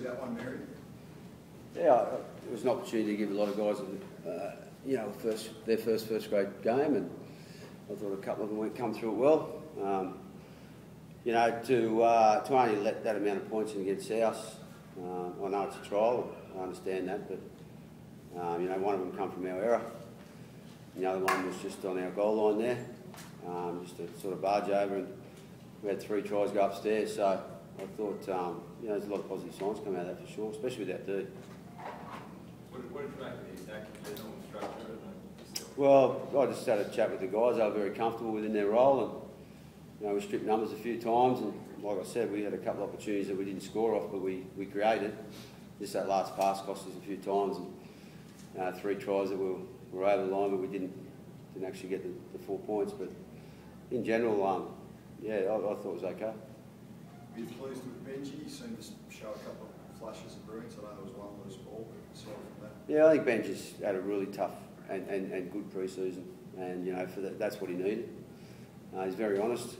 that one, Mary? Yeah, it was an opportunity to give a lot of guys, you know, their first grade game, and I thought a couple of them come through it well. You know, to only let that amount of points in against South, I know it's a trial, I understand that, but you know, one of them come from our error. The other one was just on our goal line there, just a sort of barge over, and we had 3 tries go upstairs. So I thought, you know, there's a lot of positive signs come out of that for sure, especially with that D. What did you make of the attacking general structure? Well, I just had a chat with the guys. They were very comfortable within their role, and you know, we stripped numbers a few times, and like I said, we had a couple of opportunities that we didn't score off, but we created. Just that last pass cost us a few times, and 3 tries that were over the line, but we didn't actually get the 4 points. But in general, yeah, I thought it was okay. Were you pleased with Benji? You seemed to show a couple of flashes of brilliance. I know there was one loose ball, but aside from that. Yeah, I think Benji's had a really tough and good pre-season, and you know, that's what he needed. He's very honest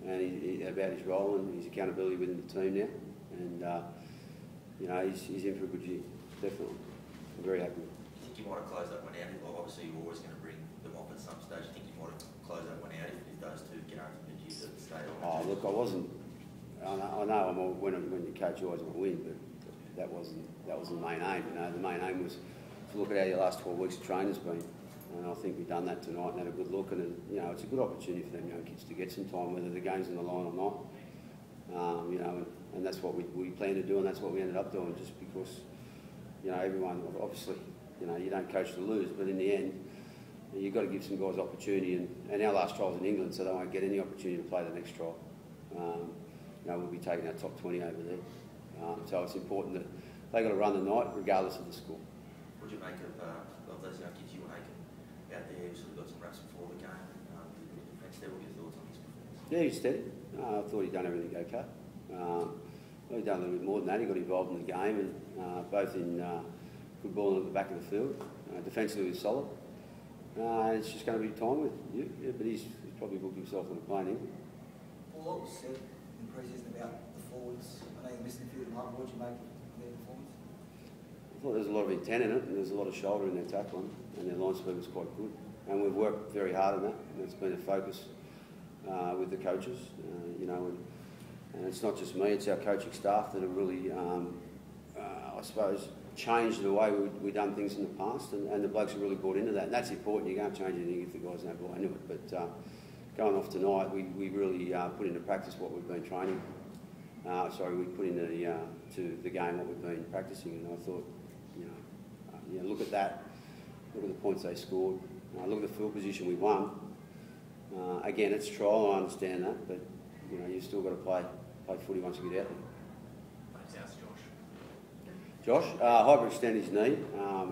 and about his role and his accountability within the team now, and you know, he's in for a good year, definitely. I'm very happy with him. I think you might have closed that one out. Well, obviously, you're always going to bring them off at some stage. I think you might have closed that one out if those two get over the due to stay on. Oh, look, I wasn't. I know when you coach, you always want to win, but that wasn't the main aim. You know, the main aim was to look at how your last 12 weeks of training's been, and I think we've done that tonight and had a good look. And you know, it's a good opportunity for them young kids to get some time, whether the game's on the line or not. You know, and that's what we planned to do, and that's what we ended up doing. Just because, you know, everyone obviously, you know, you don't coach to lose, but in the end, you've got to give some guys opportunity. And our last trial's in England, so they won't get any opportunity to play the next trial. You know, we'll be taking our top 20 over there. So it's important that they've got to run the night regardless of the score. What do you make of those young kids you and Aiken out there who sort of got some reps before the game? What are your thoughts on his performance? Yeah, he's steady. I thought he'd done everything okay. He'd done a little bit more than that. He got involved in the game, and both in good ball and at the back of the field. Defensively, he was solid. It's just going to be time with you, yeah, but he's probably booked himself on a plane in. Well, what was said in pre-season about the forwards? I know you're missing a few tonight. What did you make of their performance? I thought there was a lot of intent in it, and there's a lot of shoulder in their tackling, and their line speed was quite good. And we've worked very hard on that, and it's been a focus with the coaches, you know, and it's not just me, it's our coaching staff that have really, I suppose, changed the way we've done things in the past, and the blokes have really bought into that, and that's important. You can't change anything if the guys don't buy into it, but going off tonight, we really put into practice what we've been training. We put into to the game what we've been practicing, and I thought, you know, look at that, look at the points they scored, look at the field position we won. Again, it's trial, I understand that, but you know, you've still got to play footy once you get out there. Josh, hyperextended his knee.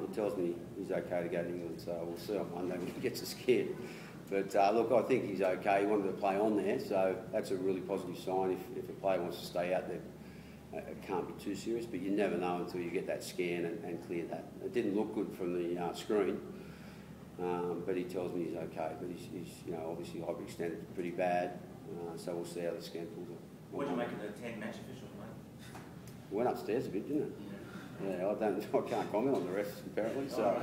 It tells me he's okay to go to England, so we'll see on Monday when he gets us scared. But look, I think he's okay. He wanted to play on there, so that's a really positive sign. If a player wants to stay out there, it can't be too serious, but you never know until you get that scan and clear that. It didn't look good from the screen, but he tells me he's okay. But he's you know, obviously hyperextended pretty bad, so we'll see how the scan pulls it. What did you make of the 10 match officials, mate? Went upstairs a bit, didn't it? Yeah, I can't comment on the refs apparently. So.